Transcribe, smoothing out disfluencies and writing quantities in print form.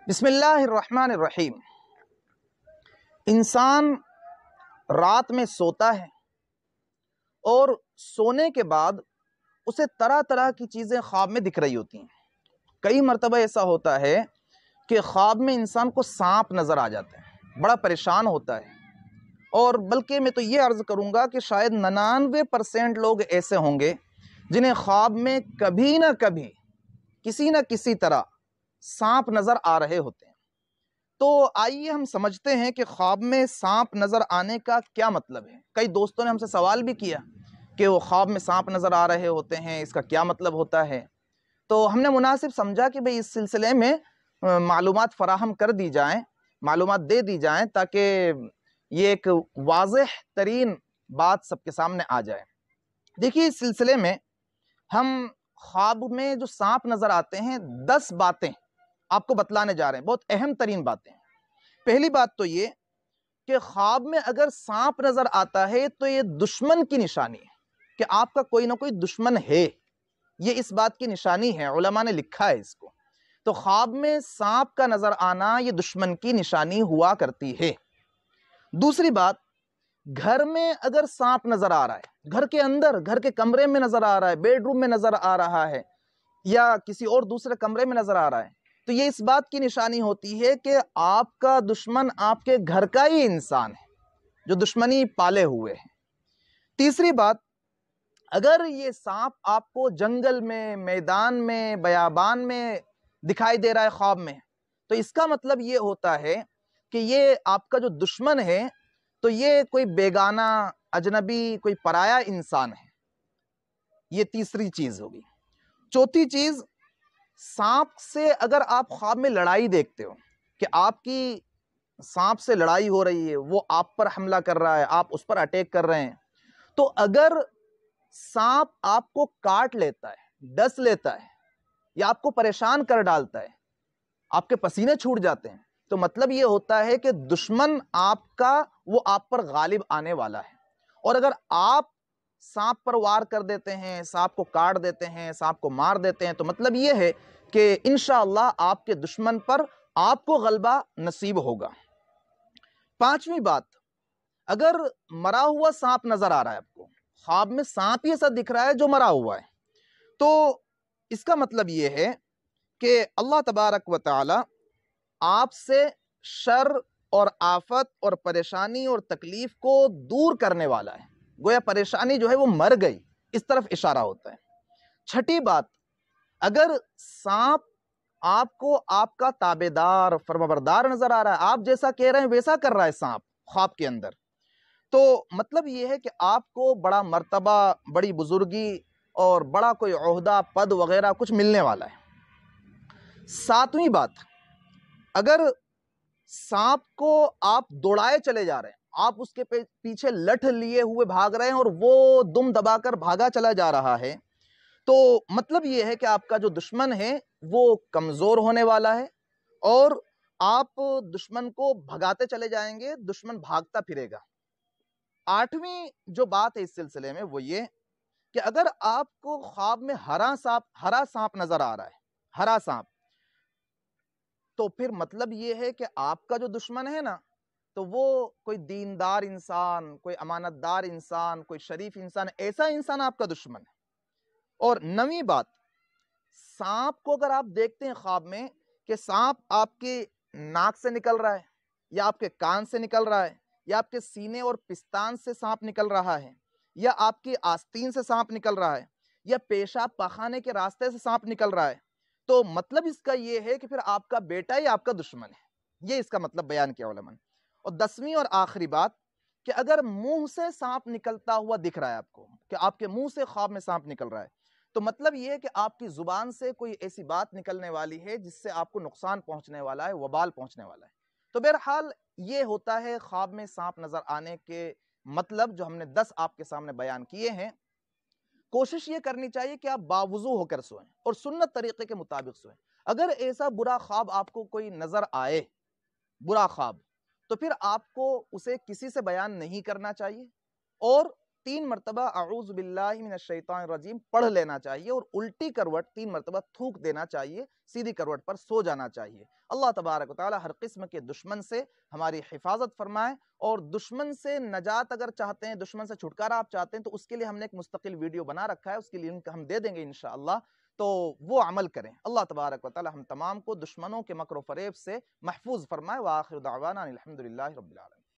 بسم اللہ الرحمن الرحیم۔ انسان رات میں سوتا ہے اور سونے کے بعد اسے طرح طرح کی چیزیں خواب میں دکھ رہی ہوتی ہیں۔ کئی مرتبہ ایسا ہوتا ہے کہ خواب میں انسان کو سانپ نظر آ جاتا ہے، بڑا پریشان ہوتا ہے، اور بلکہ میں تو یہ عرض کروں گا کہ شاید 99% لوگ ایسے ہوں گے جنہیں خواب میں کبھی نہ کبھی کسی نہ کسی طرح سانپ نظر آ رہے ہوتے ہیں۔ تو آئیے ہم سمجھتے ہیں کہ خواب میں سانپ نظر آنے کا کیا مطلب ہے۔ کئی دوستوں نے ہم سے سوال بھی کیا کہ وہ خواب میں سانپ نظر آ رہے ہوتے ہیں، اس کا کیا مطلب ہوتا ہے۔ تو ہم نے مناسب سمجھا کہ بھئی اس سلسلے میں معلومات فراہم کر دی جائیں، معلومات دے دی جائیں، تاکہ یہ ایک واضح ترین بات سب کے سامنے آ جائے۔ دیکھیے، اس سلسلے میں ہم خواب میں جو سانپ نظر آتے ہیں 10 باتیں آپ کو بتلانے جا رہے ہیں، بہت اہم ترین باتیں۔ پہلی بات تو یہ کہ خواب میں اگر سانپ نظر آتا ہے تو یہ دشمن کی نشانی ہے کہ آپ کا کوئی نہ کوئی دشمن ہے، یہ اس بات کی نشانی ہے، علماء نے لکھا ہے اس کو۔ تو خواب میں سانپ کا نظر آنا یہ دشمن کی نشانی ہوا کرتی ہے۔ دوسری بات، گھر میں اگر سانپ نظر آ رہا ہے، گھر کے اندر، گھر کے کمرے میں نظر آ رہا ہے، بیڈ روم میں نظر آ رہا ہے، یا کسی اور دوسرے کمرے میں نظر آ رہا ہے، تو یہ اس بات کی نشانی ہوتی ہے کہ آپ کا دشمن آپ کے گھر کا ہی انسان ہے جو دشمنی پالے ہوئے ہے۔ تیسری بات، اگر یہ سانپ آپ کو جنگل میں، میدان میں، بیابان میں دکھائی دے رہا ہے خواب میں، تو اس کا مطلب یہ ہوتا ہے کہ یہ آپ کا جو دشمن ہے تو یہ کوئی بیگانہ، اجنبی، کوئی پرایا انسان ہے۔ یہ تیسری چیز ہوگی۔ چوتھی چیز، سانپ سے اگر آپ خواب میں لڑائی دیکھتے ہو کہ آپ کی سانپ سے لڑائی ہو رہی ہے، وہ آپ پر حملہ کر رہا ہے، آپ اس پر اٹیک کر رہے ہیں، تو اگر سانپ آپ کو کاٹ لیتا ہے، ڈس لیتا ہے، یا آپ کو پریشان کر ڈالتا ہے، آپ کے پسینے چھوٹ جاتے ہیں، تو مطلب یہ ہوتا ہے کہ دشمن آپ کا وہ آپ پر غالب آنے والا ہے۔ اور اگر آپ سانپ پر وار کر دیتے ہیں، سانپ کو کاٹ دیتے ہیں، سانپ کو مار دیتے ہیں، تو مطلب یہ ہے کہ انشاءاللہ آپ کے دشمن پر آپ کو غلبہ نصیب ہوگا۔ پانچویں بات، اگر مرا ہوا سانپ نظر آ رہا ہے آپ کو، خواب میں سانپ ہی ایسا دکھ رہا ہے جو مرا ہوا ہے، تو اس کا مطلب یہ ہے کہ اللہ تبارک و تعالی آپ سے شر اور آفت اور پریشانی اور تکلیف کو دور کرنے والا ہے، گویا پریشانی جو ہے وہ مر گئی، اس طرف اشارہ ہوتا ہے۔ چھٹی بات، اگر سانپ آپ کو آپ کا تابعدار، فرمانبردار نظر آ رہا ہے، آپ جیسا کہہ رہے ہیں ویسا کر رہا ہے سانپ خواب کے اندر، تو مطلب یہ ہے کہ آپ کو بڑا مرتبہ، بڑی بزرگی اور بڑا کوئی عہدہ، پد وغیرہ کچھ ملنے والا ہے۔ ساتویں بات، اگر سانپ کو آپ دوڑائے چلے جا رہے ہیں، آپ اس کے پیچھے لٹھ لیے ہوئے بھاگ رہے ہیں اور وہ دم دبا کر بھاگا چلا جا رہا ہے، تو مطلب یہ ہے کہ آپ کا جو دشمن ہے وہ کمزور ہونے والا ہے، اور آپ دشمن کو بھگاتے چلے جائیں گے، دشمن بھاگتا پھرے گا۔ آٹھویں جو بات ہے اس سلسلے میں وہ یہ کہ اگر آپ کو خواب میں ہرا سانپ نظر آ رہا ہے، ہرا سانپ، تو پھر مطلب یہ ہے کہ آپ کا جو دشمن ہے نا، تو وہ کوئی دیندار انسان، کوئی امانت دار انسان، کوئی شریف انسان، ایسا انسان آپ کا دشمن ہے۔ اور 9ویں بات، سانپ کو اگر آپ دیکھتے ہیں خواب میں کہ سانپ آپ کے ناک سے نکل رہا ہے، یا آپ کے کان سے نکل رہا ہے، یا آپ کے سینے اور پستان سے سانپ نکل رہا ہے، یا آپ کی آستین سے سانپ نکل رہا ہے، یا پیشاب پاخانے کے راستے سے سانپ نکل رہا ہے، تو مطلب اس کا یہ ہے کہ پھر آپ کا بیٹا ہی آپ کا دشمن ہے، یہ اس کا مطلب بیان کیا علماء نے۔ اور 10ویں اور آخری بات کہ اگر منہ سے سانپ نکلتا ہوا دکھ رہا ہے آپ کو، کہ آپ کے منہ سے خواب میں سانپ نکل رہا ہے، تو مطلب یہ ہے کہ آپ کی زبان سے کوئی ایسی بات نکلنے والی ہے جس سے آپ کو نقصان پہنچنے والا ہے، وبال پہنچنے والا ہے۔ تو بہرحال یہ ہوتا ہے خواب میں سانپ نظر آنے کے مطلب، جو ہم نے 10 آپ کے سامنے بیان کیے ہیں۔ کوشش یہ کرنی چاہیے کہ آپ باوضو ہو کر سوئیں اور سنت طریقے کے مطابق سوئیں۔ اگر ایسا برا خواب آپ کو کوئی نظر آئے، برا خواب، تو پھر آپ کو اسے کسی سے بیان نہیں کرنا چاہیے۔ اور 3 مرتبہ اعوذ باللہ من الشیطان الرجیم پڑھ لینا چاہیے، اور الٹی کروٹ 3 مرتبہ تھوک دینا چاہیے، سیدھی کروٹ پر سو جانا چاہیے۔ اللہ تبارک و تعالی ہر قسم کے دشمن سے ہماری حفاظت فرمائے، اور دشمن سے نجات اگر چاہتے ہیں، دشمن سے چھٹکارا آپ چاہتے ہیں، تو اس کے لیے ہم نے ایک مستقل ویڈیو بنا رکھا ہے، اس کی لنک ہم دے دیں گے انشاءاللہ، تو وہ عمل کریں۔ اللہ تبارک و تعالی ہم تمام کو دشمنوں کے مکر و فریب سے محفوظ فرمائے۔ وآخر دعوانا الحمدللہ رب العالمین۔